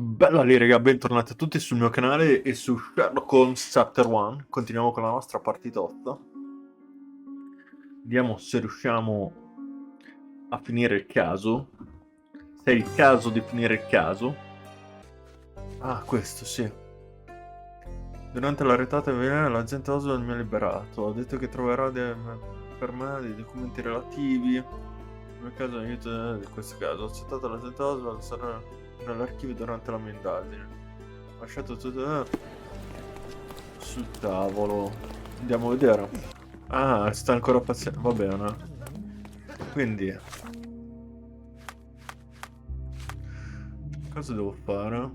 Bella lì, raga, bentornati a tutti sul mio canale e su Sherlock Holmes Chapter 1. Continuiamo con la nostra partitotta. Vediamo se riusciamo a finire il caso. Se è il caso di finire il caso. Ah, questo sì. Durante la retata velena l'agente Oswald mi ha liberato. Ha detto che troverà per me dei documenti relativi. Nel caso aiuto di questo caso. Ho accettato l'agente Oswald, sarà nell'archivio durante la mia indagine. Ho lasciato tutto sul tavolo. Andiamo a vedere. Ah, sta ancora paziente. Va bene. Quindi, cosa devo fare?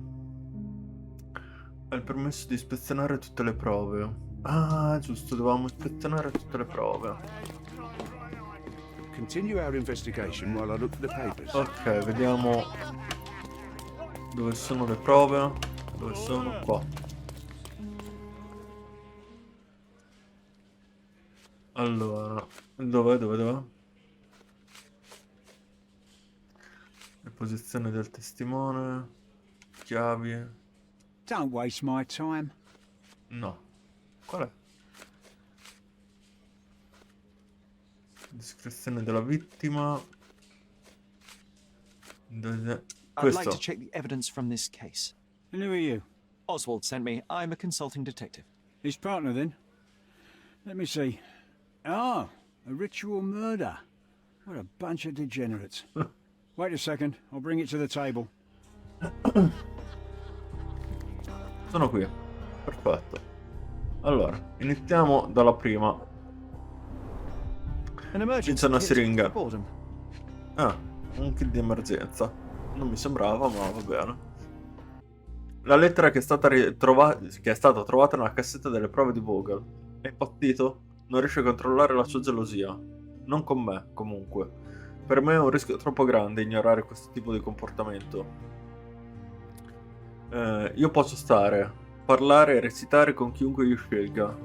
Ha il permesso di ispezionare tutte le prove. Ah, giusto, dovevamo ispezionare tutte le prove. Continue our investigation while I look at the papers. Ok, vediamo dove sono le prove. Dove sono? Qua. Allora, dove? Le posizioni del testimone. Chiavi. Don't waste my time. No. Qual è? Descrizione della vittima. I'd Questo. like to check the evidence from this case. And who are you? Oswald sent me. I'm a consulting detective. His partner, then? Let me see. Ah, a ritual murder. What a bunch of degenerates. Wait a second, I'll bring it to the table. Sono qui. Perfetto. Allora, iniziamo dalla prima. An emergency C'è una kit siringa. for boredom. Ah, un kit di emergenza. Non mi sembrava, ma va bene. La lettera che è stata trovata nella cassetta delle prove di Vogel. È impazzito? Non riesce a controllare la sua gelosia. Non con me, comunque. Per me è un rischio troppo grande ignorare questo tipo di comportamento. Io posso stare, parlare e recitare con chiunque io scelga.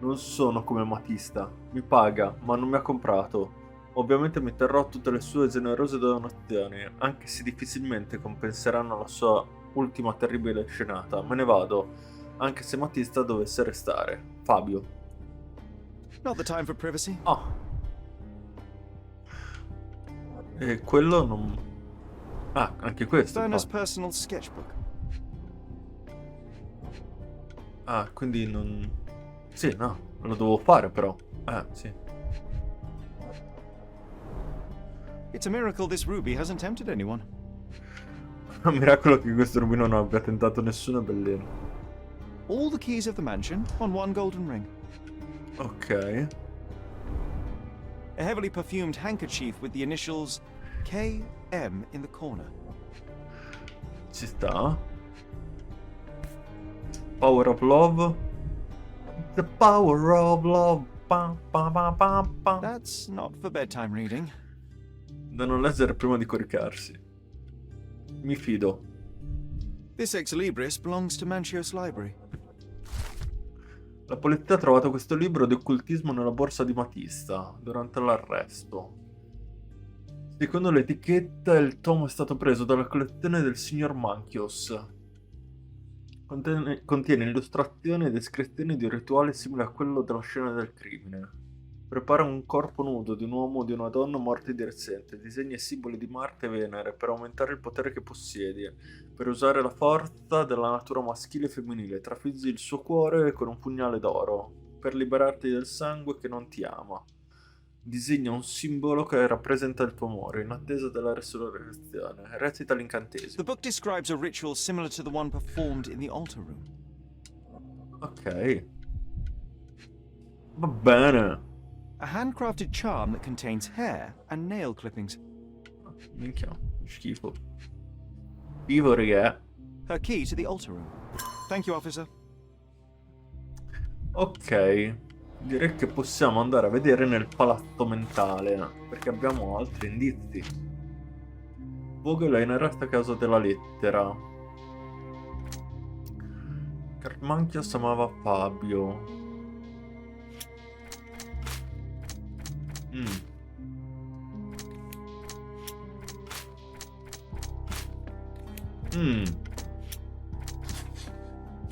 Non sono come Matista. Mi paga, ma non mi ha comprato. Ovviamente mi terrò tutte le sue generose donazioni, anche se difficilmente compenseranno la sua ultima terribile scenata. Me ne vado, anche se Matista dovesse restare. Fabio. Not the time for privacy. Ah. E quello non... Ah, anche questo. Werner's personal sketchbook. Ah, quindi non... Sì, no, lo devo fare però. Sì. It's a miracle this ruby hasn't tempted anyone. È un miracolo che questo rubino non abbia tentato nessuno bellino. All the keys of the mansion on one golden ring. Ok. A heavily perfumed handkerchief with the initials KM in the corner. Ci sta. Power of love. The power of love. Pam, pam, pam, pam, pam. That's not for bedtime reading. Da non leggere prima di coricarsi. Mi fido. This ex libris belongs to Manchios Library. La polizia ha trovato questo libro di occultismo nella borsa di Matista durante l'arresto. Secondo l'etichetta, il tomo è stato preso dalla collezione del signor Manchios. Contiene illustrazioni e descrizioni di un rituale simile a quello della scena del crimine. Prepara un corpo nudo di un uomo o di una donna morti di recente, disegna i simboli di Marte e Venere per aumentare il potere che possiedi, per usare la forza della natura maschile e femminile, trafiggi il suo cuore con un pugnale d'oro, per liberarti del sangue che non ti ama. Disegna un simbolo che rappresenta il tuo amore, in attesa della resurrezione. Recita The l'incantesimo. book describes a ritual similar to the one performed in the altar room. Ok. Va bene. A handcrafted charm that contains hair and nail clippings. Minchia, schifo. Schifo, raga. Her key to the altar room. Thank you, officer. Ok, direi che possiamo andare a vedere nel palazzo mentale, perché abbiamo altri indizi. Vogel è in arresto a causa della lettera. Carmanchios amava Fabio.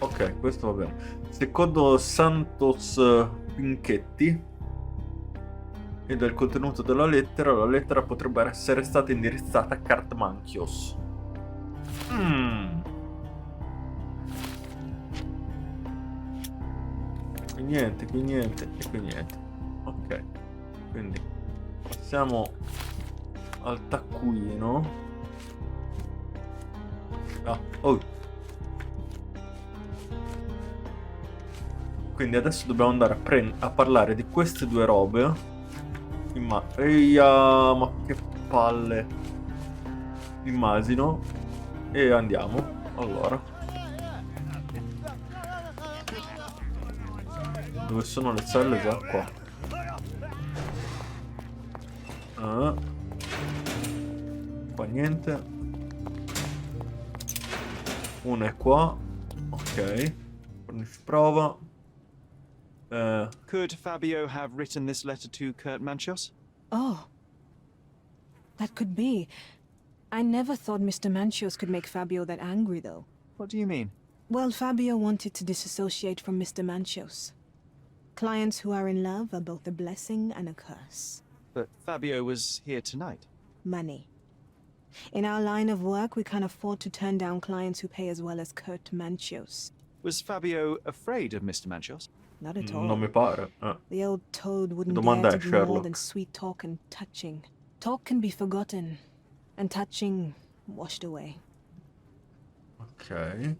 Ok, questo va bene. Secondo Santos Pinchetti e del contenuto della lettera, la lettera potrebbe essere stata indirizzata a Cartmanchios. Qui niente e qui niente. Ok, quindi passiamo al taccuino. Quindi adesso dobbiamo andare a parlare di queste due robe. Eia, ma che palle. Immagino. E andiamo. Allora. Dove sono le celle? Già qua. Qua niente. Una è qua. Ok. Prova. Could Fabio have written this letter to Kurt Manchios? Oh. That could be. I never thought Mr. Manchios could make Fabio that angry, though. What do you mean? Well, Fabio wanted to disassociate from Mr. Manchios. Clients who are in love are both a blessing and a curse. But Fabio was here tonight. Money. In our line of work, we can't afford to turn down clients who pay as well as Kurt Manchios. Was Fabio afraid of Mr. Manchios? Not at all. Non mi pare. The old toad wouldn't Domanda dare è, to do more Sherlock. than sweet talk and touching. Talk can be forgotten, and touching washed away. Ok.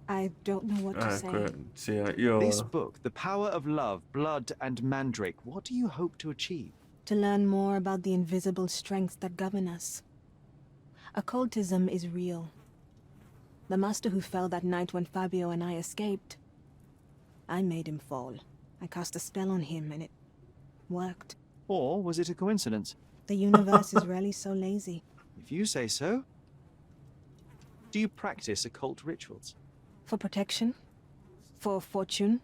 I don't know what to say. Sì, io... This book, The Power of Love, Blood and Mandrake, what do you hope to achieve? To learn more about the invisible strengths that govern us. Occultism is real. The master who fell that night when Fabio and I escaped, I made him fall. I cast a spell on him and it worked. Or was it a coincidence? The universe is rarely so lazy. If you say so. Do you practice occult rituals? For protection? For fortune?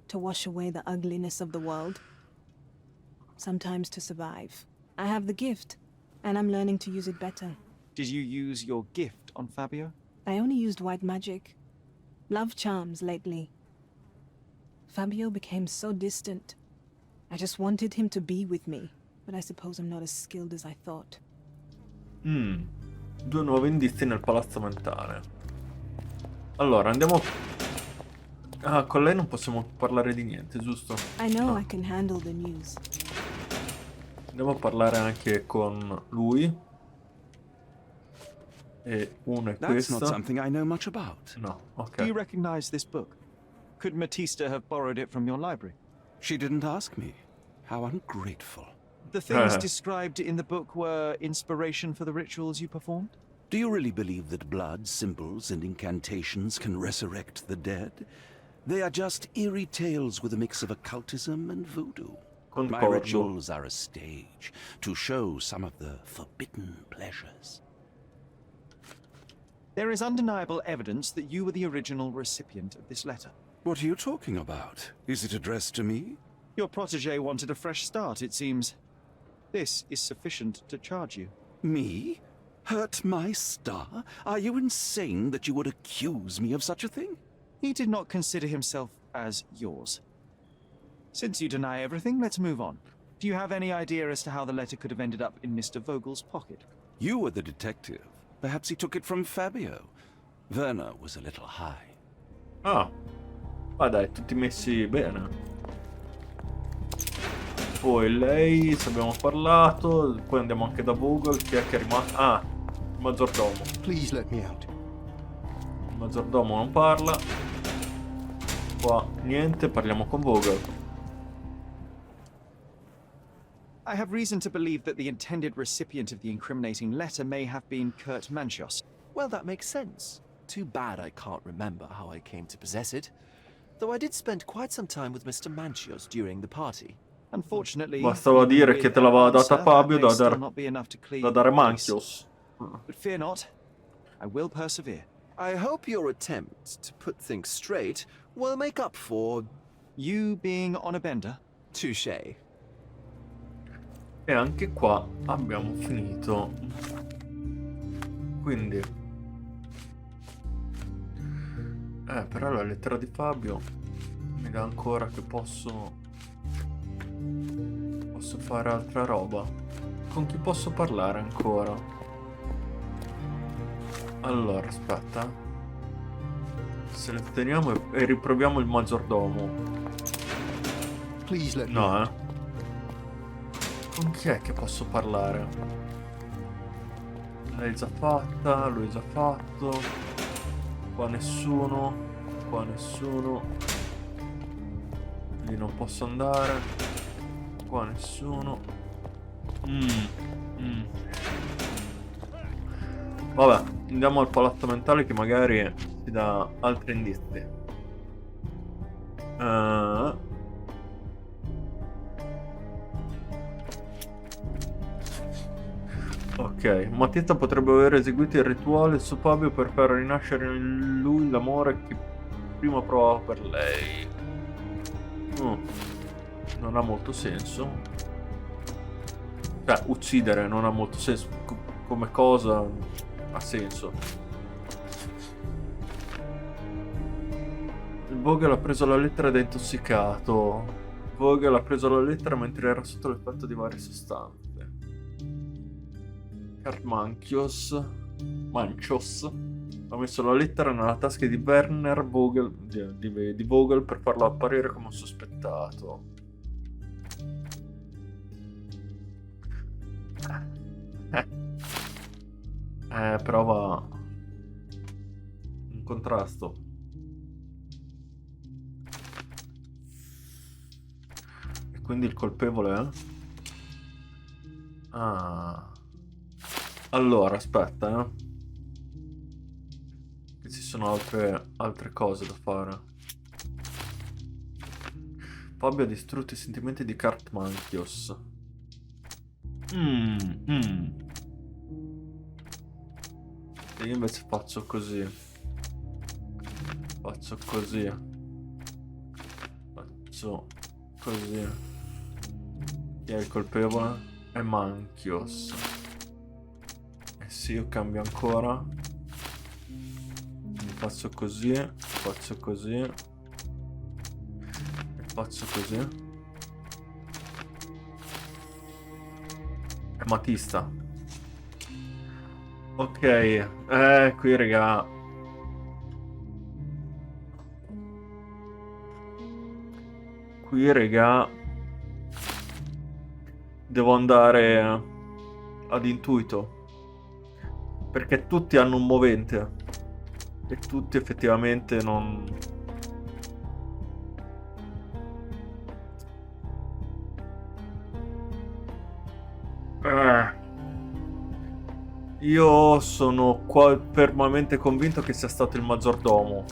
To wash away the ugliness of the world? Sometimes to survive. I have the gift, and I'm learning to use it better. Did you use your gift on Fabio? I only used white magic. Love charms lately. Fabio became so distant. I just wanted him to be with me, but I suppose I'm not as skilled as I thought. Due nuovi indizi nel palazzo mentale. Allora, andiamo... Ah, con lei non possiamo parlare di niente, giusto? I know I can handle the news. Andiamo a parlare anche con lui. E uno è That's not questo. something I know much about. No, Do you ok. recognize this book? Could Matista have borrowed it from your library? She didn't ask me. How ungrateful. The things described in the book were inspiration for the rituals you performed? Do you really believe that blood, symbols, and incantations can resurrect the dead? They are just eerie tales with a mix of occultism and voodoo. My Concordo. rituals are a stage to show some of the forbidden pleasures. There is undeniable evidence that you were the original recipient of this letter. What are you talking about? Is it addressed to me? Your protege wanted a fresh start, it seems. This is sufficient to charge you. Me? Hurt my star? Are you insane that you would accuse me of such a thing? He did not consider himself as yours. Since you deny everything, let's move on. Do you have any idea as to how the letter could have ended up in Mr. Vogel's pocket? You were the detective. Perhaps he took it from Fabio. Werner was a little high. Ah. Ma dai, tutti messi bene. Poi lei, se abbiamo parlato. Poi andiamo anche da Vogel. Chi è che è rimasto? Ah, il maggiordomo. Please let me out. Il maggiordomo non parla. Qua niente, parliamo con Vogel. I have reason to believe that the intended recipient of the incriminating letter may have been Kurt Manchios. Well, that makes sense. Too bad I can't remember how I came to possess it. Though I did spend quite some time with Mr. Manchios during the party. Unfortunately, Bastava dire che te l'aveva data Fabio da still dare, not be enough to clear da dare your case. Manchios. But fear not, I will persevere. I hope your attempt to put things straight will make up for... You being on a bender? touché. E anche qua abbiamo finito. Quindi Però la lettera di Fabio mi dà ancora che posso fare altra roba. Con chi posso parlare ancora? Allora, aspetta. Selezioniamo e riproviamo il maggiordomo. Please let me No, out. Con chi è che posso parlare? L'hai già fatta, lui già fatto. Qua nessuno. Qua nessuno. Lì non posso andare. Qua nessuno. Vabbè, andiamo al palazzo mentale che magari ci dà altri indizi. Ok, Matita potrebbe aver eseguito il rituale su Fabio per far rinascere in lui l'amore che prima provava per lei. Non ha molto senso. Cioè, uccidere non ha molto senso. Come cosa ha senso. Il Vogel ha preso la lettera ed è intossicato. Vogel ha preso la lettera mentre era sotto l'effetto di varie sostanze. Manchios ha messo la lettera nella tasca di Werner Vogel, di Vogel, per farlo apparire come un sospettato. Però va in contrasto. E quindi il colpevole è? Allora, aspetta, che ci sono altre cose da fare. Fabio ha distrutto i sentimenti di Cartmanchios. E io invece faccio così. Faccio così. Chi è il colpevole? È Manchios. Sì, io cambio ancora. Faccio così. E faccio così. È Matista. Ok. Qui raga. Devo andare ad intuito. Perché tutti hanno un movente. E tutti effettivamente non... Io sono fermamente convinto che sia stato il maggiordomo.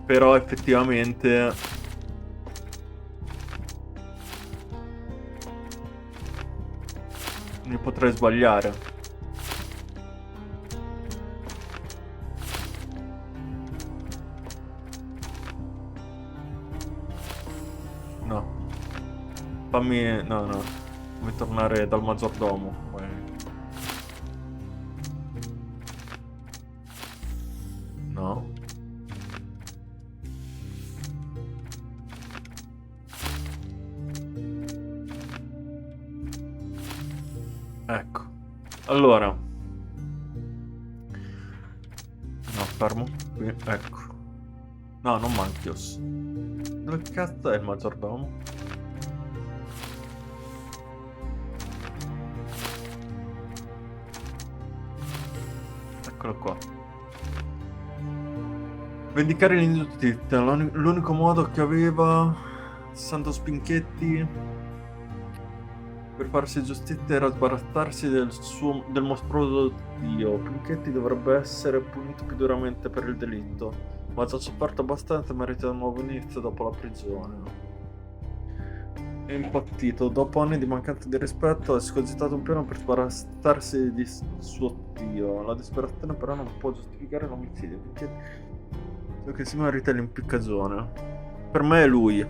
Però effettivamente... mi potrei sbagliare. No. Fammi... No. Fammi tornare dal maggiordomo. No. Ecco. Allora. No, fermo. Qui, ecco. No, non Manchios. Dove cazzo è il maggiordomo? Eccolo qua. Vendicare l'ingiustizia. L'unico modo che aveva Santo Spinchetti per farsi giustizia era sbarazzarsi del mostruoso dio. Pinchetti dovrebbe essere punito più duramente per il delitto, ma ha già sofferto abbastanza e merita un nuovo inizio dopo la prigione. È impazzito. Dopo anni di mancanza di rispetto ha escogitato un piano per sbarazzarsi di suo dio. La disperazione però non può giustificare l'omicidio. Pinchetti che si merita l'impiccagione. Per me è lui.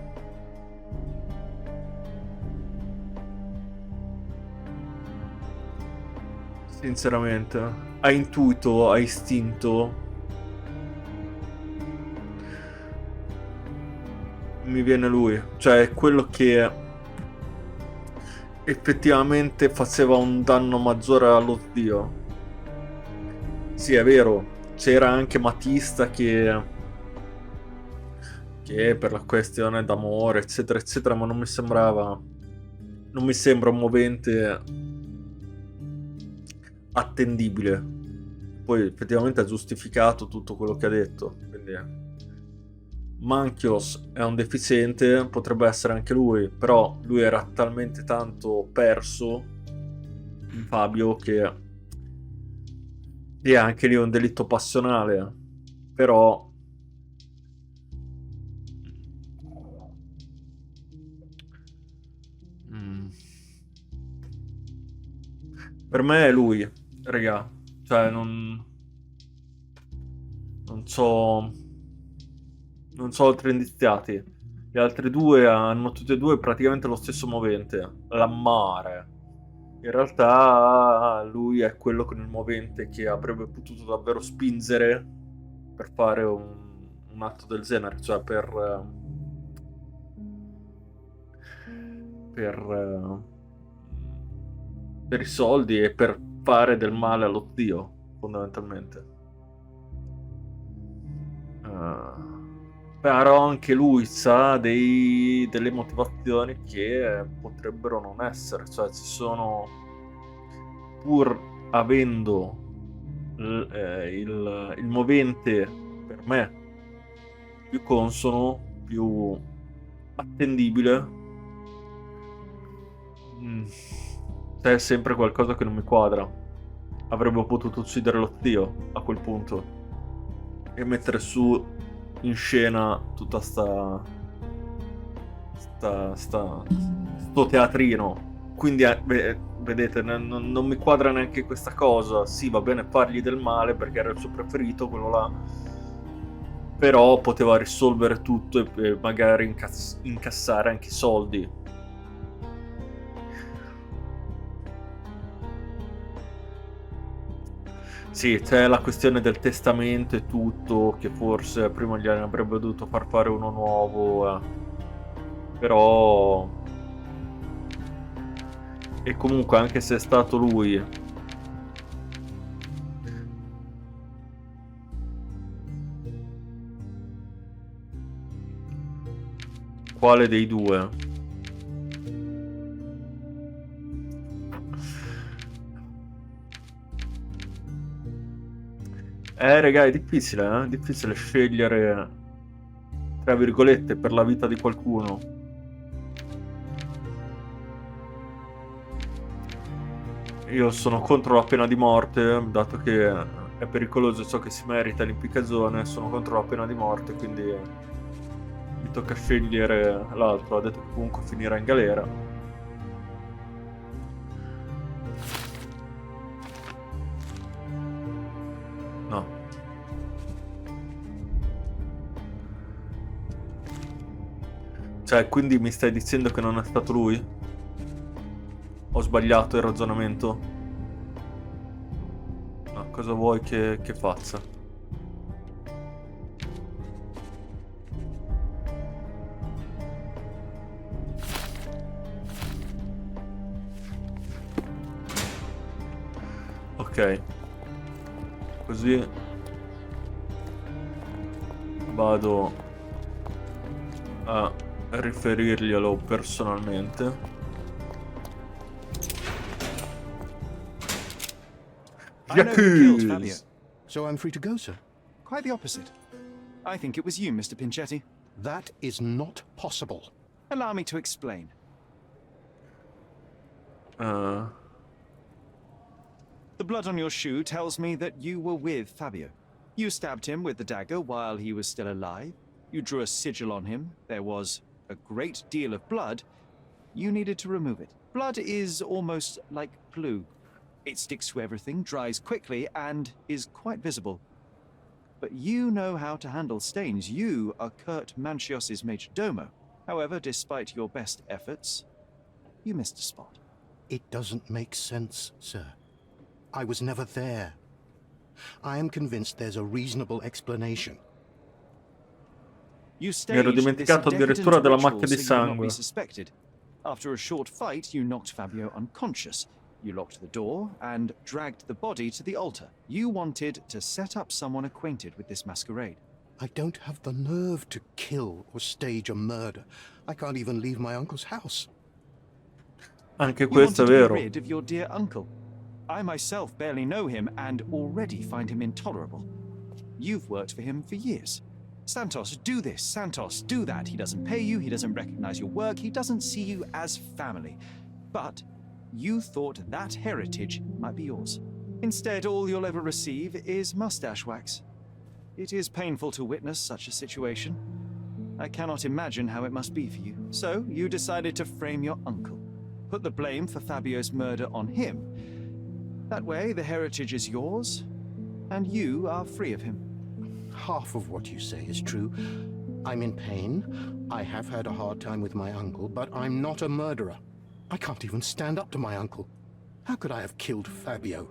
Sinceramente, a intuito, a istinto, mi viene lui. Cioè, è quello che effettivamente faceva un danno maggiore allo zio. Sì, è vero, c'era anche Matista che per la questione d'amore, eccetera, eccetera, ma non mi sembrava... Non mi sembra un movente attendibile. Poi effettivamente ha giustificato tutto quello che ha detto. Quindi Manchios è un deficiente, potrebbe essere anche lui, però lui era talmente tanto perso in Fabio che è anche lì un delitto passionale. Però mm, per me è lui, raga. Cioè non so, non so altri indiziati. Gli altri due hanno tutti e due praticamente lo stesso movente, l'ammare. In realtà lui è quello con il movente che avrebbe potuto davvero spingere per fare un atto del genere, cioè per, per i soldi e per fare del male allo zio, fondamentalmente. Però anche lui sa delle motivazioni che potrebbero non essere, cioè ci sono, pur avendo il movente per me più consono, più attendibile, c'è sempre qualcosa che non mi quadra. Avrebbe potuto uccidere lo zio a quel punto e mettere su in scena tutta sto teatrino. Quindi vedete, non mi quadra neanche questa cosa. Sì, va bene fargli del male perché era il suo preferito, quello là, però poteva risolvere tutto e magari incassare anche i soldi. Sì, c'è la questione del testamento e tutto, che forse prima gli avrebbe dovuto far fare uno nuovo, però... E comunque, anche se è stato lui... Quale dei due? Raga, è difficile, eh? È difficile scegliere, tra virgolette, per la vita di qualcuno. Io sono contro la pena di morte, dato che è pericoloso ciò che si merita l'impiccagione, sono contro la pena di morte, quindi mi tocca scegliere l'altro. Ha detto che comunque finirà in galera. No. Cioè, quindi mi stai dicendo che non è stato lui? Ho sbagliato il ragionamento? No, cosa vuoi che faccia? Ok. Così vado a riferirglielo personalmente. I know who killed Fabio. Yakuza! So I'm free to go, sir? Quite the opposite. I think it was you, Mr. Pinchetti. That is not possible. Allow me to explain. The blood on your shoe tells me that you were with Fabio. You stabbed him with the dagger while he was still alive. You drew a sigil on him. There was a great deal of blood. You needed to remove it. Blood is almost like glue. It sticks to everything, dries quickly, and is quite visible. But you know how to handle stains. You are Kurt Manchios's major domo. However, despite your best efforts, you missed a spot. It doesn't make sense, sir. I was never there. I am convinced there's a reasonable explanation. You Mi ero staged this dimenticato addirittura decadent della ritual macchia di so you would not sangue. be suspected. After a short fight, you knocked Fabio unconscious. You locked the door and dragged the body to the altar. You wanted to set up someone acquainted with this masquerade. I don't have the nerve to kill or stage a murder. I can't even leave my uncle's house. Anche You questo è wanted to vero. be rid of your dear uncle. I myself barely know him and already find him intolerable. You've worked for him for years. Santos, do this. Santos, do that. He doesn't pay you. He doesn't recognize your work. He doesn't see you as family. But you thought that heritage might be yours. Instead, all you'll ever receive is mustache wax. It is painful to witness such a situation. I cannot imagine how it must be for you. So, you decided to frame your uncle. Put the blame for Fabio's murder on him. That way, the heritage is yours, and you are free of him. Half of what you say is true. I'm in pain. I have had a hard time with my uncle, but I'm not a murderer. I can't even stand up to my uncle. How could I have killed Fabio?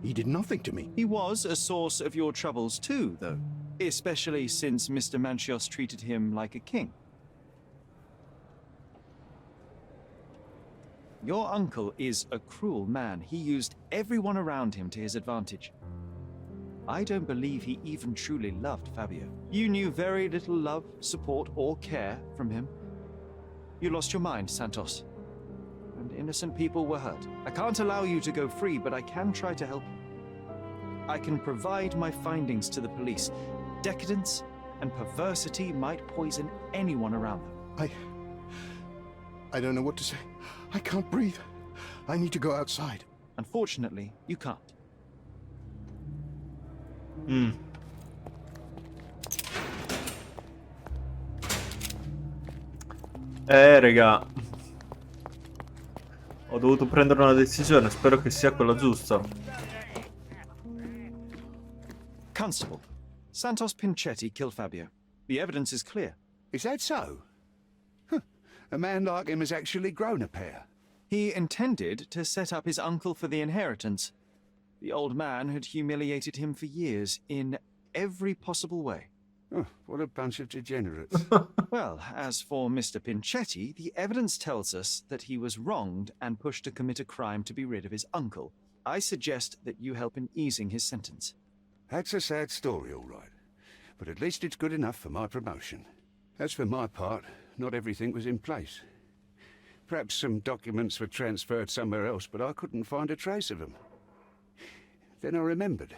He did nothing to me. He was a source of your troubles too, though. Especially since Mr. Manchios treated him like a king. Your uncle is a cruel man. He used everyone around him to his advantage. I don't believe he even truly loved Fabio. You knew very little love, support, or care from him. You lost your mind, Santos. And innocent people were hurt. I can't allow you to go free, but I can try to help you. I can provide my findings to the police. Decadence and perversity might poison anyone around them. I don't know what to say. I can't breathe. I need to go outside. Unfortunately, you can't. Raga. Ho dovuto prendere una decisione, spero che sia quella giusta. Constable, Santos Pinchetti killed Fabio. The evidence is clear. Is that so? Huh. A man like him has actually grown a pair. He intended to set up his uncle for the inheritance. The old man had humiliated him for years in every possible way. Oh, what a bunch of degenerates. Well, as for Mr. Pinchetti, the evidence tells us that he was wronged and pushed to commit a crime to be rid of his uncle. I suggest that you help in easing his sentence. That's a sad story, all right. But at least it's good enough for my promotion. As for my part, not everything was in place. Perhaps some documents were transferred somewhere else, but I couldn't find a trace of them. Then I remembered.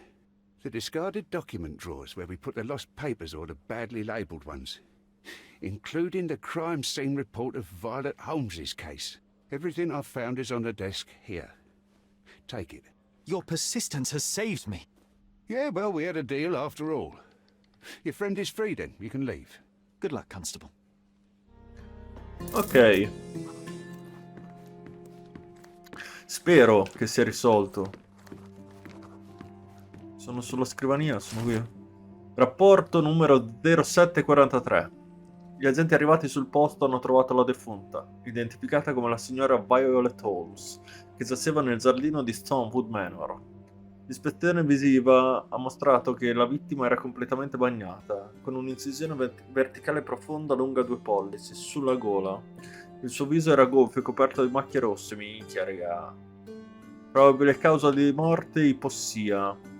The discarded document drawers where we put the lost papers or the badly labelled ones. Including the crime scene report of Violet Holmes's case. Everything I've found is on the desk here. Take it. Your persistence has saved me. Yeah, well, we had a deal after all. Your friend is free then, you can leave. Good luck, Constable. Ok. Spero che sia risolto. Sono sulla scrivania, sono qui. Rapporto numero 0743. Gli agenti arrivati sul posto hanno trovato la defunta, identificata come la signora Violet Holmes, che giaceva nel giardino di Stonewood Manor. L'ispezione visiva ha mostrato che la vittima era completamente bagnata, con un'incisione verticale profonda lunga 2 pollici, sulla gola. Il suo viso era gonfio e coperto di macchie rosse, minchia raga. Probabile causa di morte ipossia.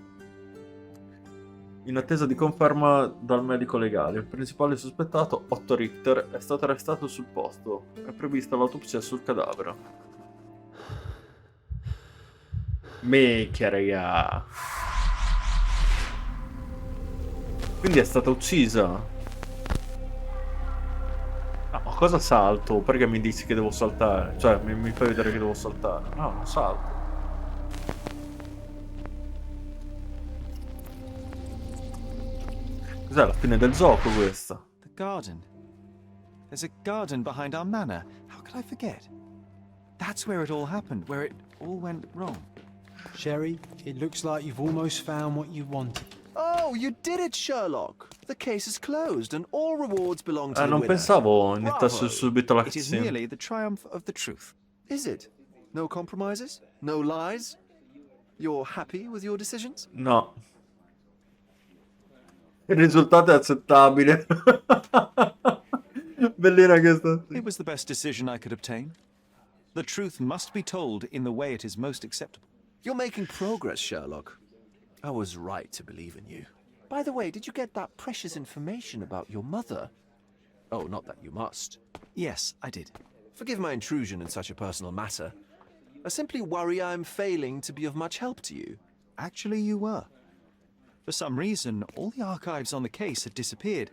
In attesa di conferma dal medico legale, il principale sospettato, Otto Richter, è stato arrestato sul posto. È prevista l'autopsia sul cadavere. Minchia raga. Quindi è stata uccisa. Ma cosa salto? Perché mi dici che devo saltare? Cioè mi fai vedere che devo saltare. No, non salto. Cos'è la fine del gioco questa? The garden. There's a garden behind our manor. How could I forget? That's where it all happened, where it all went wrong. Sherry, it looks like you've almost found what you wanted. Oh, you did it, Sherlock. The case is closed and all rewards belong to the Non winner. pensavo iniziasse subito la It is cutscene. merely the triumph of the truth. Is it? No compromises? No lies? You're happy with your decisions? No. Il risultato è accettabile. Bellina questa. It was the best decision I could obtain. The truth must be told in the way it is most acceptable. You're making progress, Sherlock. I was right to believe in you. By the way, did you get that precious information about your mother? Oh, not that you must. Yes, I did. Forgive my intrusion in such a personal matter. I simply worry I'm failing to be of much help to you. Actually, you were. For some reason, all the archives on the case had disappeared.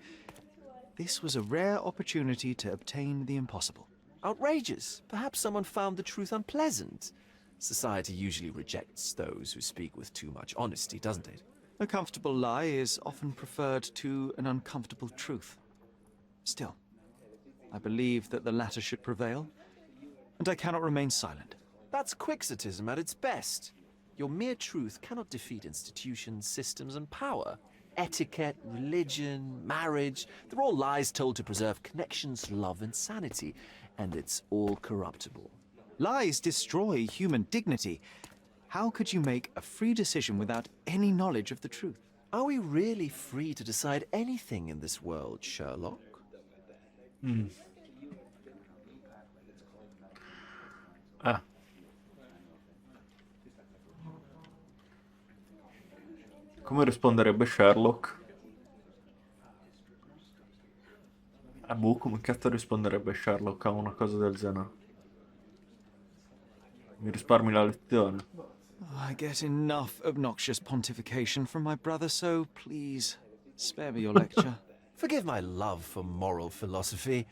This was a rare opportunity to obtain the impossible. Outrageous. Perhaps someone found the truth unpleasant. Society usually rejects those who speak with too much honesty, doesn't it? A comfortable lie is often preferred to an uncomfortable truth. Still, I believe that the latter should prevail, and I cannot remain silent. That's quixotism at its best. Your mere truth cannot defeat institutions, systems, and power. Etiquette, religion, marriage, they're all lies told to preserve connections, love, and sanity, and it's all corruptible. Lies destroy human dignity. How could you make a free decision without any knowledge of the truth? Are we really free to decide anything in this world, Sherlock? Ah. Come risponderebbe Sherlock? Boh, come cazzo risponderebbe Sherlock a una cosa del genere? Mi risparmi la lezione. I get enough obnoxious pontification from my brother, so please, spare me your lecture. Forgive my love for moral philosophy.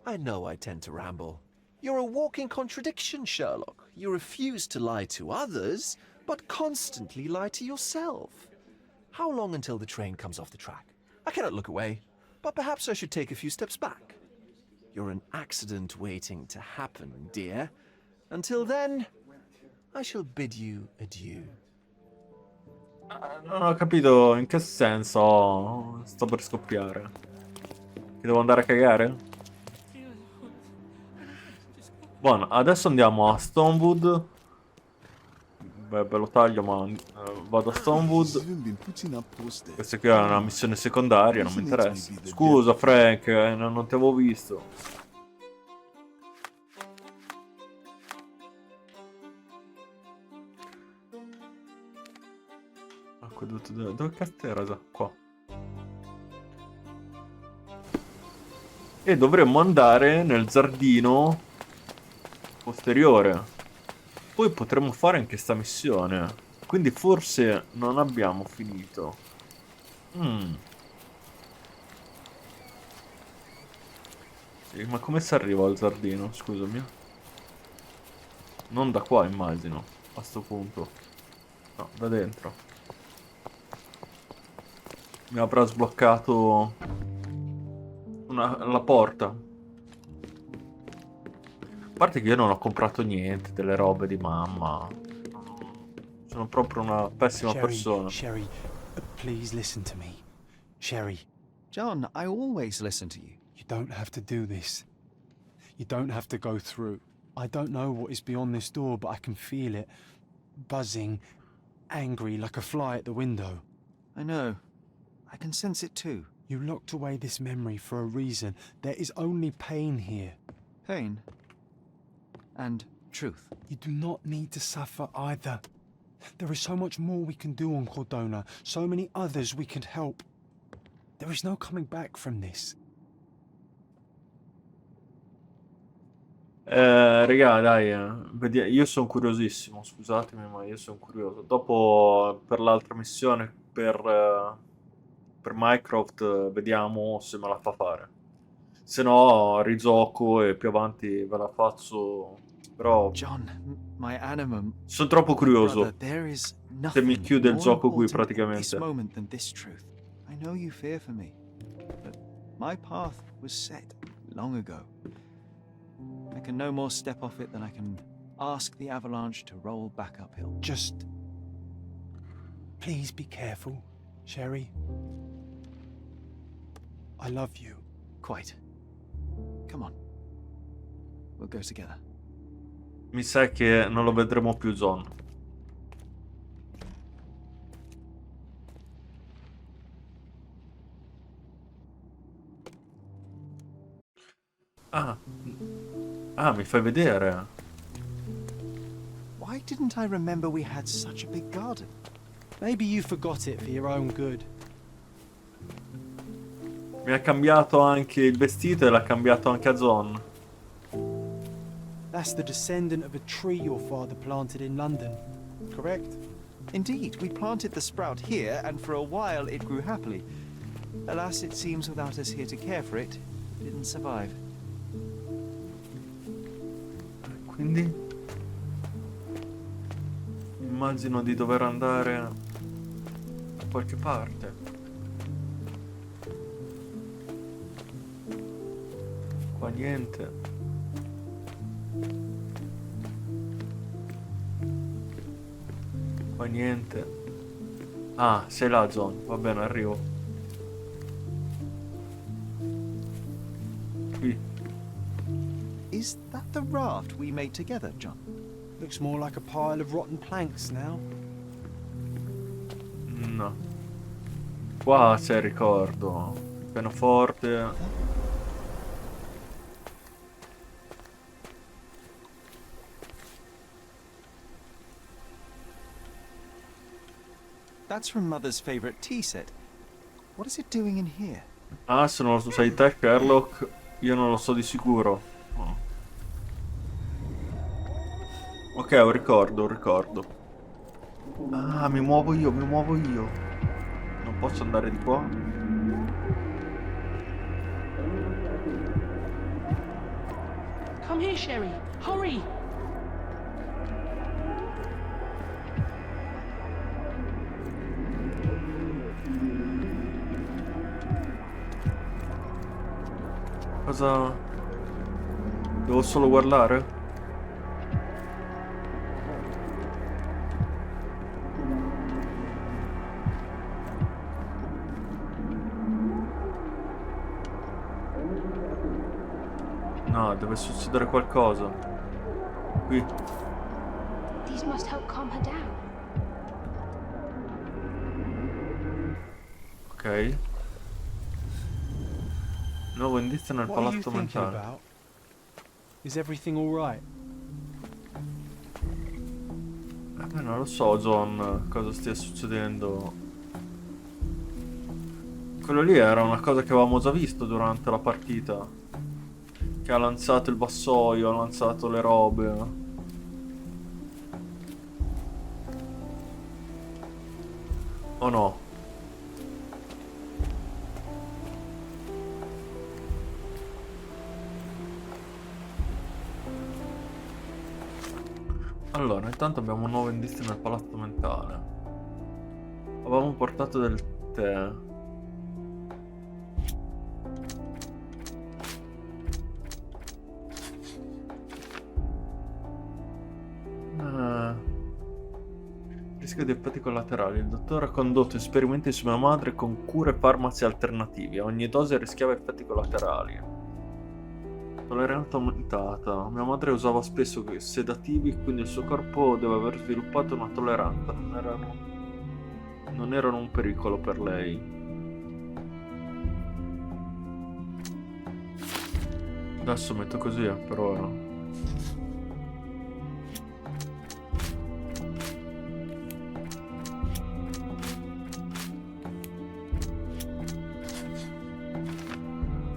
I know I tend to ramble. You're a walking contradiction, Sherlock. You refuse to lie to others, but constantly lie to yourself. How long until the train comes off the track? I cannot look away, but perhaps I should take a few steps back. You're an accident waiting to happen, dear. Until then, I shall bid you adieu. Non ho capito in che senso. Sto per scoppiare. Che devo andare a cagare? Buono, adesso andiamo a Stonewood. Beh, ve lo taglio, ma vado a Stonewood. Questa qui è una missione secondaria, non mi interessa. Scusa, Frank, non ti avevo visto. Acquedotto dove cazzo era? Qua. E dovremmo andare nel giardino posteriore. Poi potremmo fare anche sta missione. Quindi forse non abbiamo finito. Sì, ma come si arriva al giardino? Scusami. Non da qua, immagino. A sto punto. No, da dentro. Mi avrà sbloccato la porta. A parte che io non ho comprato niente delle robe di mamma. Sono proprio una pessima persona. Sherry, please listen to me. Sherry. John, I always listen to you. You don't have to do this. You don't have to go through. I don't know what is beyond this door, but I can feel it. Buzzing, angry, like a fly at the window. I know. I can sense it too. You locked away this memory for a reason. There is only pain here. Pain. And truth. You do not need to suffer either. There is so much more we can do on Cordona, so many others we can help. There is no coming back from this. Raga, dai, io sono curiosissimo, scusatemi, ma io sono curioso. Dopo, per l'altra missione, per Mycroft, vediamo se me la fa fare. Se no, rigioco e più avanti ve la faccio. Però John, my animum. sono troppo curioso. Brother, there is Se mi chiude il more gioco qui important at praticamente. this moment than this truth. I know you fear for me, but my path was set long ago. I can no more step off it than I can ask the avalanche to roll back uphill. Just... please be careful, Sherry. I love you. Quite. Come on. We'll go together. Mi sa che non lo vedremo più, John. Ah. Ah, mi fai vedere. Why didn't I remember we had such a big garden? Maybe you forgot it for your own good. Mi ha cambiato anche il vestito e l'ha cambiato anche a Zon. That's the descendant of a tree your father planted in London, correct? Indeed, we planted the sprout here, and for a while it grew happily. Alas, it seems without us here to care for it, it didn't survive. Quindi immagino di dover andare a qualche parte. Qua niente. Qua niente. Ah, sei là, John. Va bene, arrivo. Qui. Is that the raft we made together, John? Looks more like a pile of rotten planks now. No. Qua c'è il ricordo. Il pianoforte. That's from Mother's favorite tea set. What is it doing in here? Ah, se non lo sai te, Sherlock, io non lo so di sicuro. Oh. Ok, un ricordo, un ricordo. Ah, mi muovo io, mi muovo io. Non posso andare di qua? Come here, Sherry. Hurry! Cosa... Devo solo guardare? No, deve succedere qualcosa. Qui. These must help calm her down. Ok. Nuovo indizio nel What are you palazzo thinking mentale. about? Is everything all right? Non lo so, John, cosa stia succedendo. Quello lì era una cosa che avevamo già visto durante la partita. Che ha lanciato il vassoio, ha lanciato le robe. O no? Allora, intanto abbiamo un nuovo indizio nel palazzo mentale. Avevamo portato del tè. Rischio di effetti collaterali. Il dottore ha condotto esperimenti su mia madre con cure e farmaci alternativi. A ogni dose rischiava effetti collaterali. Tolleranza aumentata. Mia madre usava spesso sedativi, quindi il suo corpo deve aver sviluppato una tolleranza. Non erano un pericolo per lei. Adesso metto così, per ora.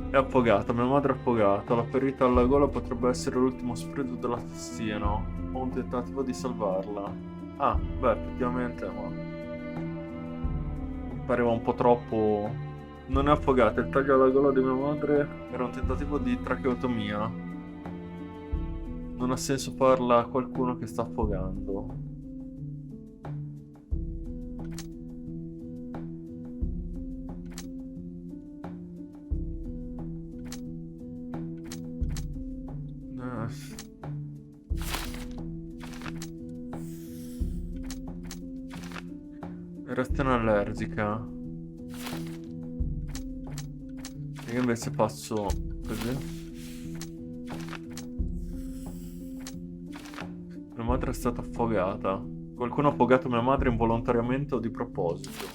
È affogata, mia madre è affogata. La ferita alla gola potrebbe essere l'ultimo sfregio dell'assassino. Ho un tentativo di salvarla. Ah, beh, effettivamente, ma... mi pareva un po' troppo... Non è affogata, il taglio alla gola di mia madre era un tentativo di tracheotomia. Non ha senso farla a qualcuno che sta affogando. Reazione allergica. Io invece faccio così. Mia madre è stata affogata. Qualcuno ha affogato mia madre involontariamente o di proposito.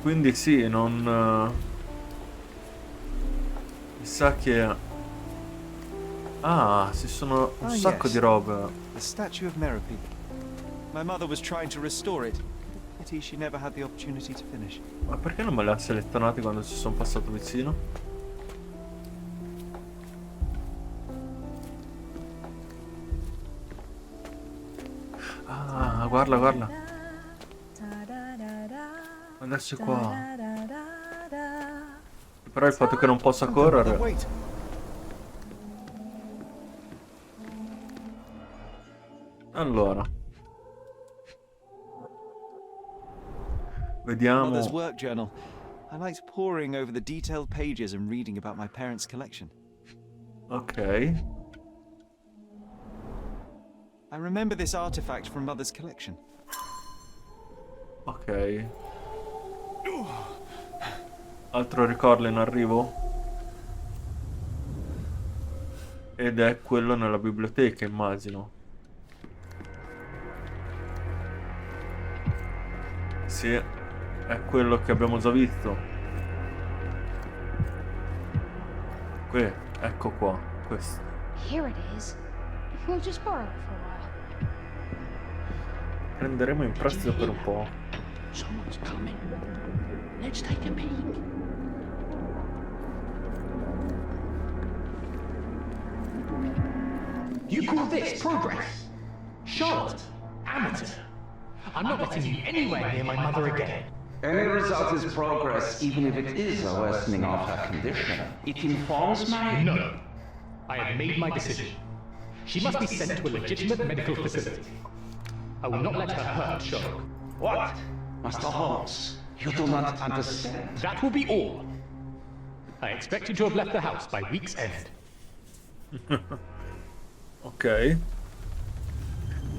Quindi sì, non... mi sa che... Ah, ci sono un Ah, sacco yes. di robe. The statue of Merope. My mother was trying to restore it. Pity she never had the opportunity to finish. Ma perché non me le ha selezionate quando ci sono passato vicino? Ah, guarda, guarda. Adesso è qua. Però il fatto che non possa correre... Wait. Allora. Vediamo. Mother's work journal. I liked poring over the detailed pages and reading about my parents' collection. Ok. I remember this artifact from Mother's collection. Ok. Altro ricordo in arrivo. Ed è quello nella biblioteca, immagino. Sì, è quello che abbiamo già visto. Qui, ecco qua, questo. Here it is. We'll just borrow it for a while. Prenderemo in prestito per un po'. Someone's coming. Let's take a peek. You call this progress? Charlotte, amateur. I'm not letting you anywhere near my mother again. Any result is progress, even if it is a worsening of her condition. It informs my... No. I have made my decision. She must be sent to a legitimate medical facility. I will not let her hurt Sherlock. What? Master Holmes, you do not understand. That will be all. I expect you to have left the house by week's end. Ok.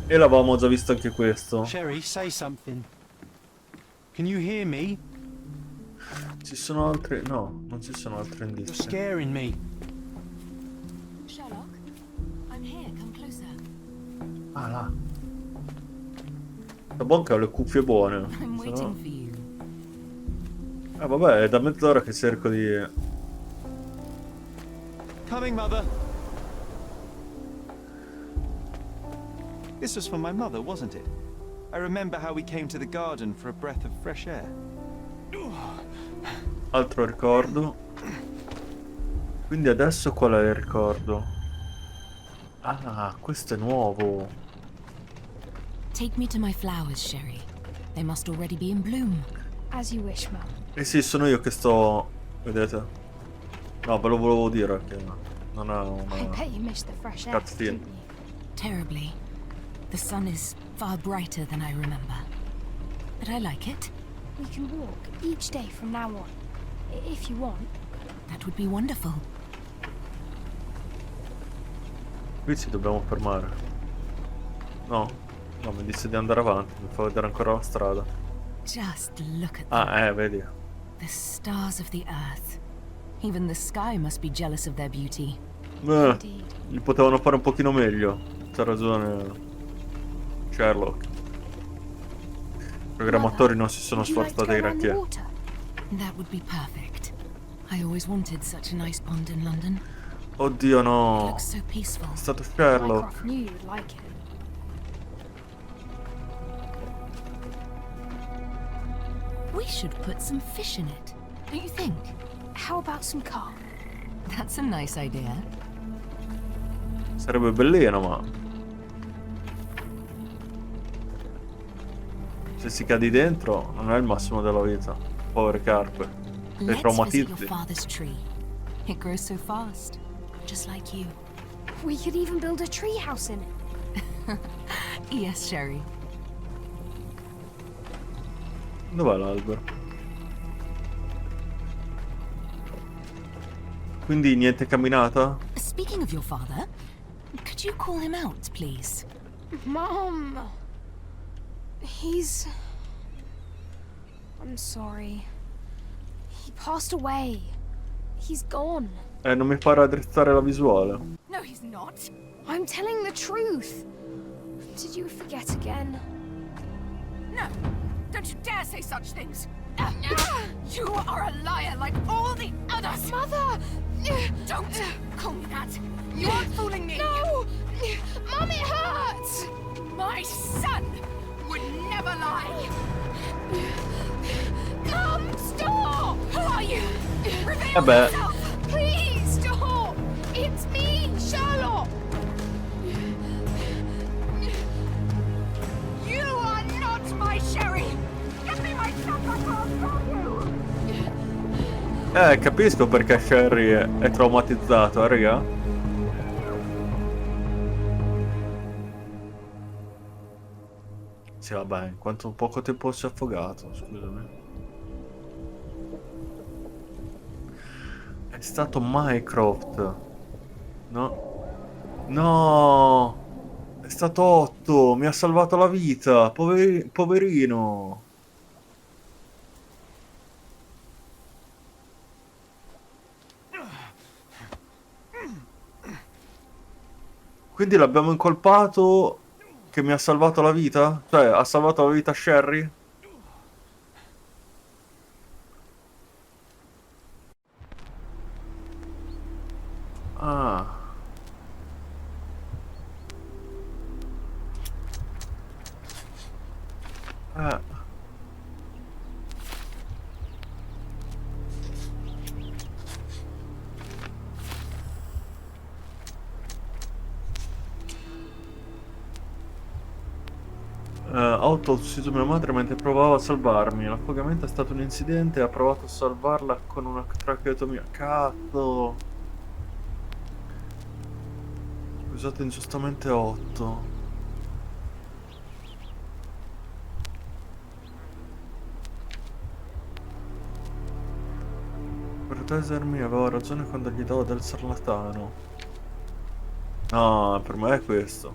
E l'avevamo già visto anche questo. Sherry, say something. Can you hear me? Ci sono altri... No, non ci sono altri You're indizi. scaring me. Sherlock, I'm here. Come closer. Ah, là. La Bonca ha le cuffie buone. I'm se waiting no- for you. vabbè, è da mezz'ora che cerco di... Coming, Mother. This was for my mother, wasn't it? I remember how we came to the garden for a breath of fresh air. Altro ricordo. Quindi adesso qual è il ricordo? Ah, questo è nuovo. Take me to my flowers, Sherry. They must already be in bloom. As you wish, Mum. Eh sì, sono io che sto... Vedete? No, ve lo volevo dire che non è I una... bet you missed the fresh air, Cutscene. didn't you? Terribly. The sun is far brighter than I remember. But I like it. We can walk each day from now on, if you want. That would be wonderful. Qui ci dobbiamo fermare. No, no, mi dice di andare avanti, mi fa vedere ancora la strada. Just look at them. Ah, vedi. The stars of the earth. Even the sky must be jealous of their beauty. Indeed. Li potevano fare un pochino meglio. C'ha ragione Sherlock. I programmatori non si sono Would you like to sforzati go around the granché. water? That would be perfect. I always wanted such a nice pond in London. Oddio It no. looks so peaceful. È stato Sherlock. Mycroft knew you would like it. We should put some fish in it. Don't you think? How about some carp? That's a nice idea. Sarebbe bellino, ma... Se si cadi dentro non è il massimo della vita. Povere carpe. Sei Let's visit your traumatizzi. father's tree. It grows so fast, just like you. We could even build a tree house in it. Yes, Sherry. Dov'è l'albero? Quindi niente camminata? Speaking of your father, could you call him out, please? Mom! He's... I'm sorry. He passed away. He's gone. Non mi fa raddrizzare la visuale. No, he's not. I'm telling the truth. Did you forget again? No, don't you dare say such things. You are a liar like all the others! Mother! Don't call me that! You aren't fooling me! No! Mum, it hurts! My son would never lie! Mum, stop! Who are you? Reveal Vabbè. yourself! Please stop! It's me, Sherlock! You are not my Sherry! Give me my son, I can't stop you! Capisco perché Sherry è traumatizzato, raga. Sì, vabbè, in quanto poco tempo si è affogato, scusami. È stato Mycroft. No. No! È stato Otto, mi ha salvato la vita, poverino. Quindi l'abbiamo incolpato che mi ha salvato la vita? Cioè, ha salvato la vita a Sherry? Ah. Otto ha ucciso mia madre mentre provava a salvarmi. L'affogamento è stato un incidente e ha provato a salvarla con una tracheotomia. Cazzo! Scusate ingiustamente Otto. Proteggermi, avevo ragione quando gli davo del sarlatano. No, per me è questo.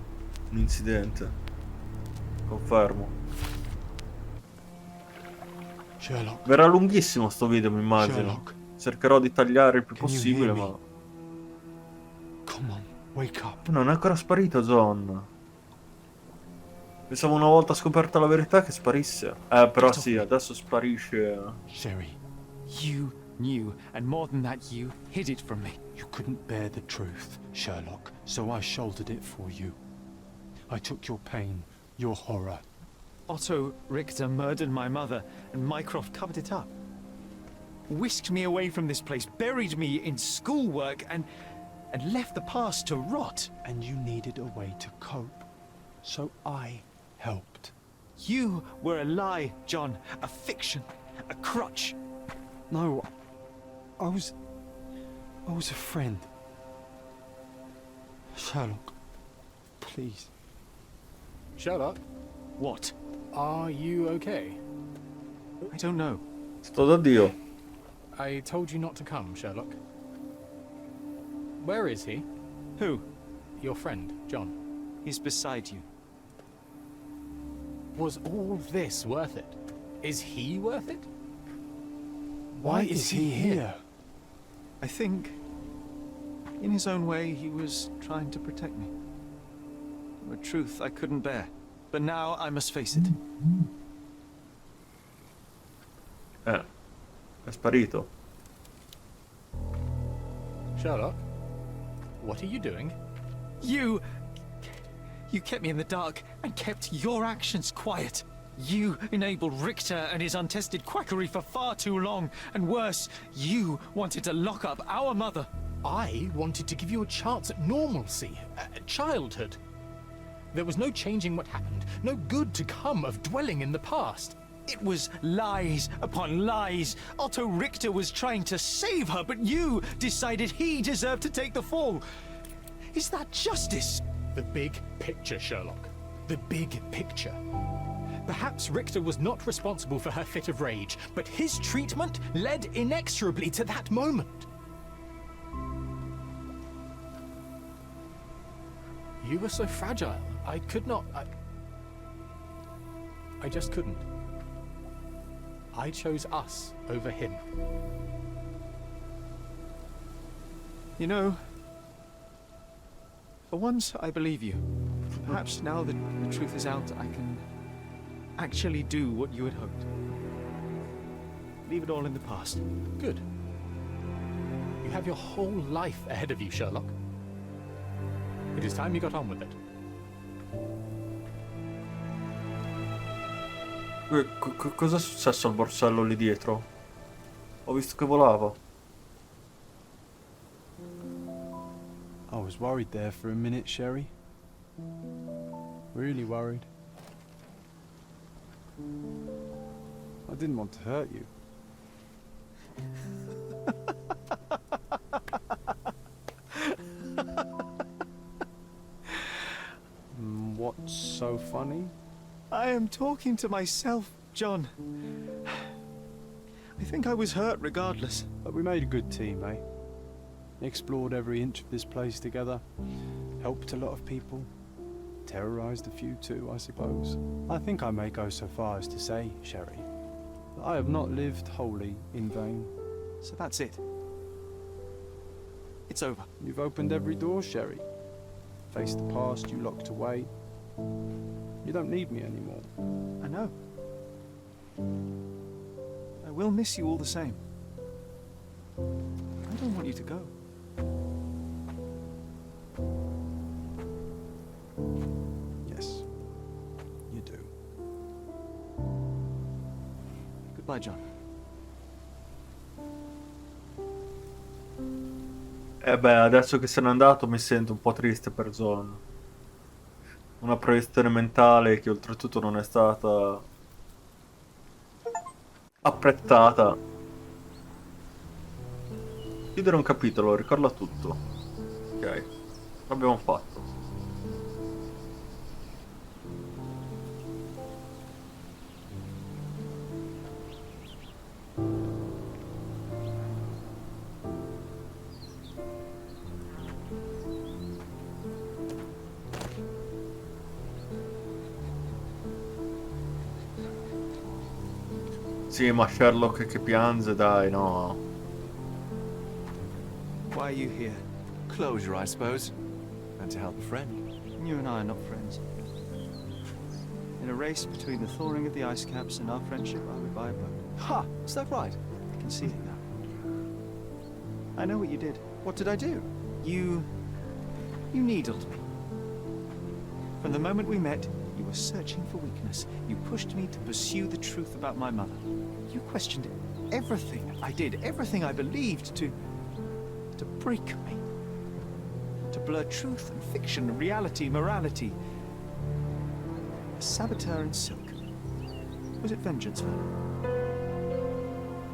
Un incidente. Confermo. Sherlock. Verrà lunghissimo sto video, mi immagino. Sherlock. Cercherò di tagliare il più Can you possibile, hear me? ma... Come on, wake up. Non è ancora sparito, John. Pensavo una volta scoperta la verità che sparisse. Però sì, adesso sparisce. Sherry, You knew, and more than that, you hid it from me. you couldn't bear the truth, Sherlock, so I shouldered it for you. I took your pain, your horror. Otto Richter murdered my mother, and Mycroft covered it up. Whisked me away from this place, buried me in schoolwork, and left the past to rot. And you needed a way to cope, so I helped. You were a lie, John. A fiction. A crutch. No, I was a friend. Sherlock, please. Sherlock, What? are you okay? I don't know. Sto da Dio. I told you not to come, Sherlock. Where is he? Who? Your friend, John. He's beside you. Was all this worth it? Is he worth it? Why is he here? I think, in his own way, he was trying to protect me. A truth I couldn't bear. But now I must face it. È sparito. Sherlock, what are you doing? You kept me in the dark and kept your actions quiet. You enabled Richter and his untested quackery for far too long. And worse, you wanted to lock up our mother. I wanted to give you a chance at normalcy, childhood. There was no changing what happened, no good to come of dwelling in the past. It was lies upon lies. Otto Richter was trying to save her, but you decided he deserved to take the fall. Is that justice? The big picture, Sherlock. The big picture. Perhaps Richter was not responsible for her fit of rage, but his treatment led inexorably to that moment. You were so fragile. I could not... I just couldn't. I chose us over him. You know, for once I believe you. Perhaps now that the truth is out, I can actually do what you had hoped. Leave it all in the past. Good. You have your whole life ahead of you, Sherlock. It is time you got on with it. Cosa è successo al borsello lì dietro? Ho visto che volava. I was worried there for a minute, Sherry. Really worried. I didn't want to hurt you. What's so funny? I am talking to myself, John. I think I was hurt regardless. But we made a good team, eh? Explored every inch of this place together. Helped a lot of people. Terrorized a few too, I suppose. I think I may go so far as to say, Sherry, that I have not lived wholly in vain. So that's it. It's over. You've opened every door, Sherry. Faced the past you locked away. You don't need me anymore. I know. I will miss you all the same. I don't want you to go. Yes, you do. Goodbye, John. Beh, adesso che se n'è andato mi sento un po' triste per John. Una proiezione mentale che oltretutto non è stata apprezzata. Chiudere un capitolo, ricorda tutto. Ok, l'abbiamo fatto. Sì, ma Sherlock che piange, dai, no. Why are you here? Closure, I suppose. And to help a friend. You and I are not friends. In a race between the thawing of the ice caps and our friendship, I would buy a boat. Ha! Is that right? I can see it now. I know what you did. What did I do? You needled me. From the moment we met, you were searching for weakness. You pushed me to pursue the truth about my mother. You questioned everything I did, everything I believed, to break me. To blur truth and fiction, reality, morality. A saboteur in silk. Was it vengeance, man?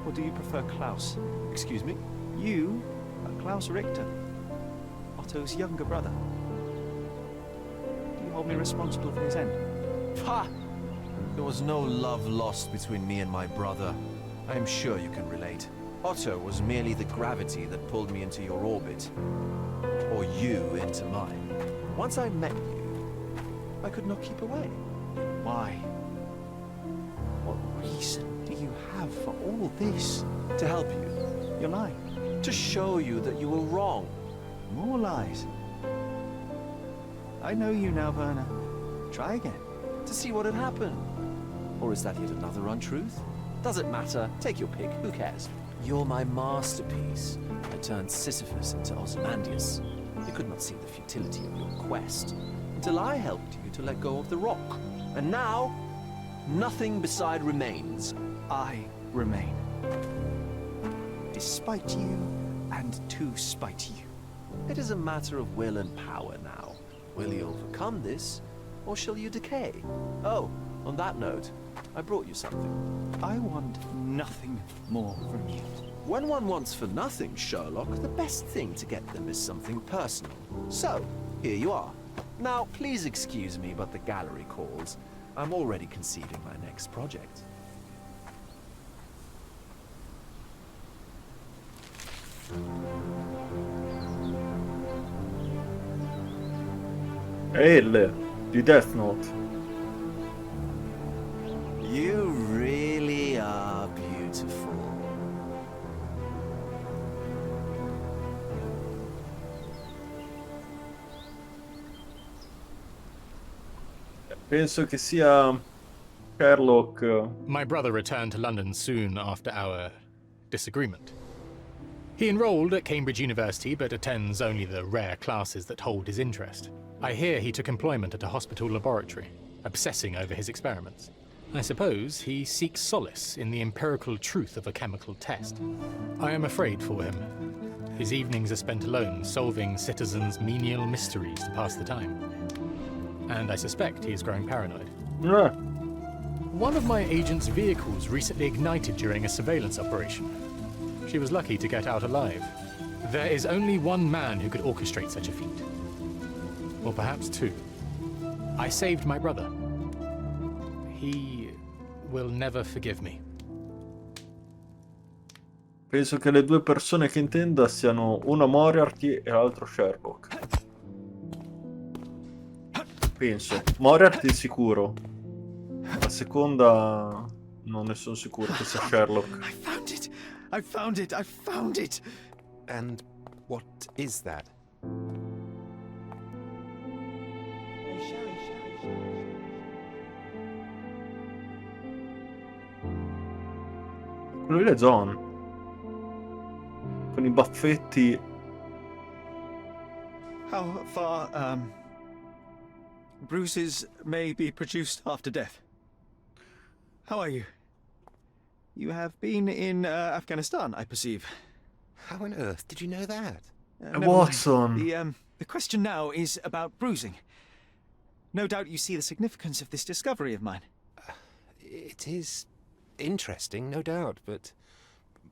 Or do you prefer Klaus? Excuse me? You are Klaus Richter, Otto's younger brother. Do you hold me responsible for his end? Ha! There was no love lost between me and my brother. I am sure you can relate. Otto was merely the gravity that pulled me into your orbit. Or you into mine. Once I met you, I could not keep away. Why? What reason do you have for all this? To help you. You're lying. To show you that you were wrong. More lies. I know you now, Werner. Try again. To see what had happened. Or is that yet another untruth? Doesn't matter. Take your pick. Who cares? You're my masterpiece. I turned Sisyphus into Ozymandias. You could not see the futility of your quest until I helped you to let go of the rock. And now, nothing beside remains. I remain. Despite you, and to spite you. It is a matter of will and power now. Will you overcome this, or shall you decay? Oh, on that note, I brought you something. I want nothing more from you. When one wants for nothing, Sherlock, the best thing to get them is something personal. So, here you are. Now, please excuse me, but the gallery calls. I'm already conceiving my next project. Il di Death Note. You really are beautiful. Penso che sia Sherlock. My brother returned to London soon after our disagreement. He enrolled at Cambridge University, but attends only the rare classes that hold his interest. I hear he took employment at a hospital laboratory, obsessing over his experiments. I suppose he seeks solace in the empirical truth of a chemical test. I am afraid for him. His evenings are spent alone, solving citizens' menial mysteries to pass the time. And I suspect he is growing paranoid. Yeah. One of my agent's vehicles recently ignited during a surveillance operation. She was lucky to get out alive. There is only one man who could orchestrate such a feat. Or perhaps two. I saved my brother. He will never forgive me. Penso che le due persone che intenda siano una Moriarty e l'altro Sherlock. Penso. Moriarty sicuro. La seconda non ne sono sicuro che sia Sherlock. I found it! I found it! I found it! And what is that? Quello lì è John. Con i baffetti. How far, bruises may be produced after death. How are you? You have been in Afghanistan, I perceive. How on earth did you know that? Never Watson. mind. The question now is about bruising. No doubt you see the significance of this discovery of mine. It is interesting, no doubt, but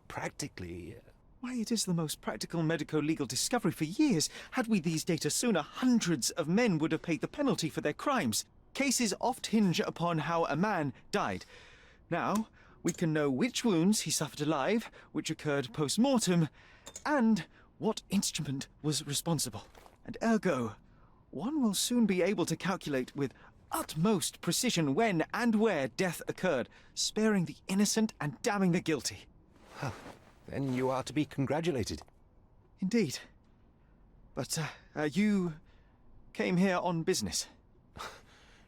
practically... Why, it is the most practical medico-legal discovery for years. Had we these data sooner, hundreds of men would have paid the penalty for their crimes. Cases oft hinge upon how a man died. Now, we can know which wounds he suffered alive, which occurred post-mortem, and what instrument was responsible. And ergo, one will soon be able to calculate with utmost precision when and where death occurred, sparing the innocent and damning the guilty. Huh. Then you are to be congratulated. Indeed. But, you came here on business.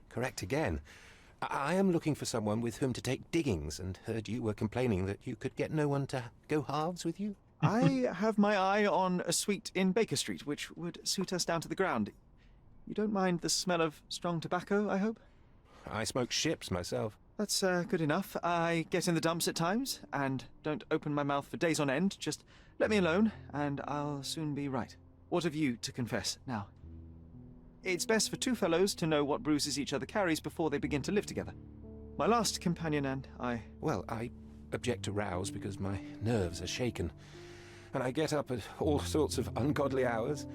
Correct again. I am looking for someone with whom to take diggings, and heard you were complaining that you could get no one to go halves with you. I have my eye on a suite in Baker Street, which would suit us down to the ground. You don't mind the smell of strong tobacco, I hope? I smoke ships myself. That's good enough. I get in the dumps at times, and don't open my mouth for days on end. Just let me alone, and I'll soon be right. What have you to confess now? It's best for two fellows to know what bruises each other carries before they begin to live together. My last companion and I... Well, I object to rows because my nerves are shaken, and I get up at all sorts of ungodly hours,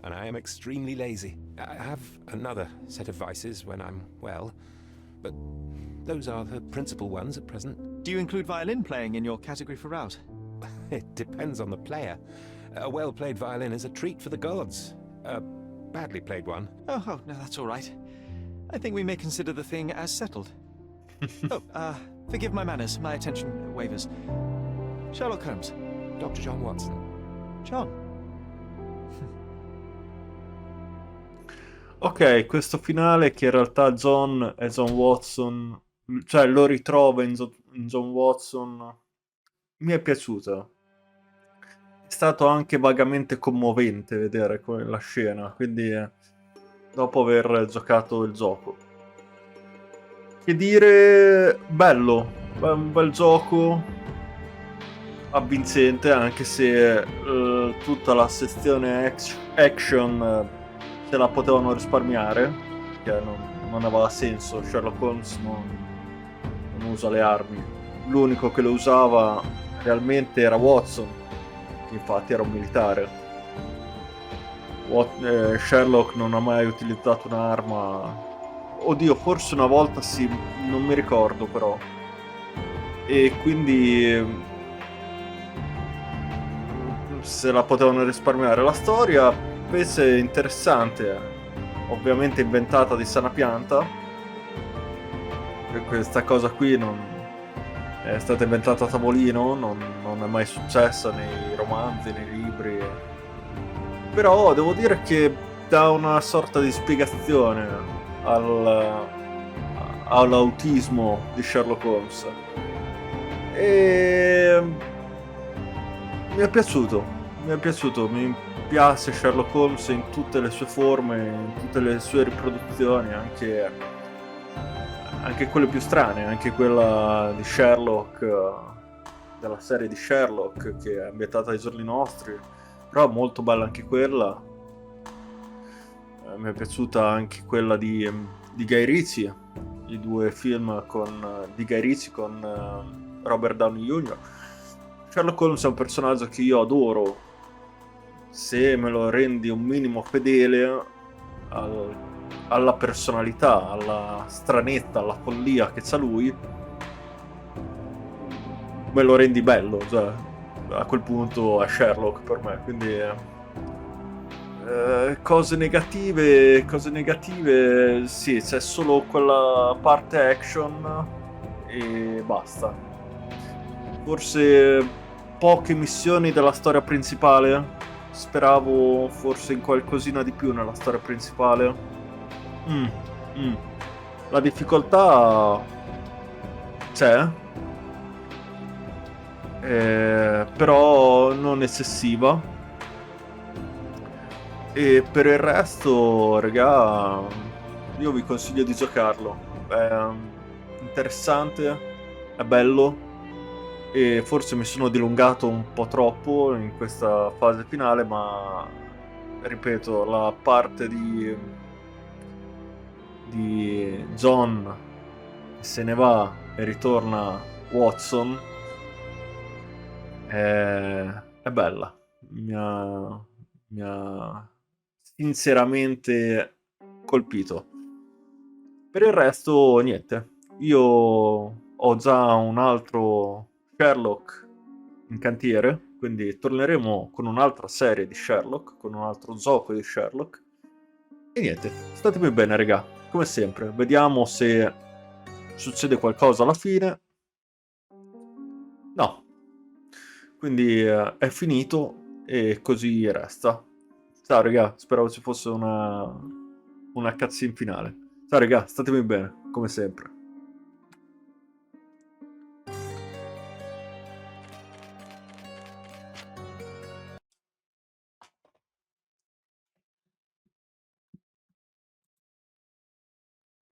and I am extremely lazy. I have another set of vices when I'm well, but those are the principal ones at present. Do you include violin playing in your category for route? It depends on the player. A well-played violin is a treat for the gods. A badly played one... Oh, no, that's all right. I think we may consider the thing as settled. Forgive my manners. My attention wavers. Sherlock Holmes. Dr. John Watson. John. Ok, questo finale che in realtà John è John Watson, cioè lo ritrova in John Watson, mi è piaciuto. È stato anche vagamente commovente vedere la scena, quindi dopo aver giocato il gioco. Che dire, bello, un bel gioco, avvincente, anche se tutta la sezione action se la potevano risparmiare, perché non aveva senso. Sherlock Holmes non usa le armi, l'unico che lo usava realmente era Watson, che infatti era un militare. Sherlock non ha mai utilizzato un'arma, oddio, forse una volta sì, non mi ricordo però, e quindi se la potevano risparmiare. La storia invece è interessante, ovviamente inventata di sana pianta, e questa cosa qui non è stata inventata a tavolino, non è mai successa nei romanzi, nei libri, però devo dire che dà una sorta di spiegazione all'autismo di Sherlock Holmes. E mi è piaciuto, mi piace Sherlock Holmes in tutte le sue forme, in tutte le sue riproduzioni, anche quelle più strane, anche quella di Sherlock, della serie di Sherlock, che è ambientata ai giorni nostri, però molto bella anche quella. Mi è piaciuta anche quella di Guy Ritchie, i 2 film di Guy Ritchie con Robert Downey Jr. Sherlock Holmes è un personaggio che io adoro, se me lo rendi un minimo fedele alla personalità, alla stranezza, alla follia che c'ha lui, me lo rendi bello, cioè a quel punto è Sherlock per me, quindi cose negative, sì, c'è solo quella parte action e basta. Forse poche missioni della storia principale. Speravo forse in qualcosina di più nella storia principale. La difficoltà c'è, però non eccessiva. E per il resto, regà, io vi consiglio di giocarlo. È interessante, è bello, e forse mi sono dilungato un po' troppo in questa fase finale, ma ripeto, la parte di John che se ne va e ritorna Watson è bella. Mi ha sinceramente colpito. Per il resto niente, io ho già un altro Sherlock in cantiere, quindi torneremo con un'altra serie di Sherlock, con un altro gioco di Sherlock. E niente, statemi bene, raga, come sempre. Vediamo se succede qualcosa alla fine. No. Quindi è finito e così resta. Ciao raga, speravo ci fosse una cutscene finale. Ciao raga, statemi bene, come sempre.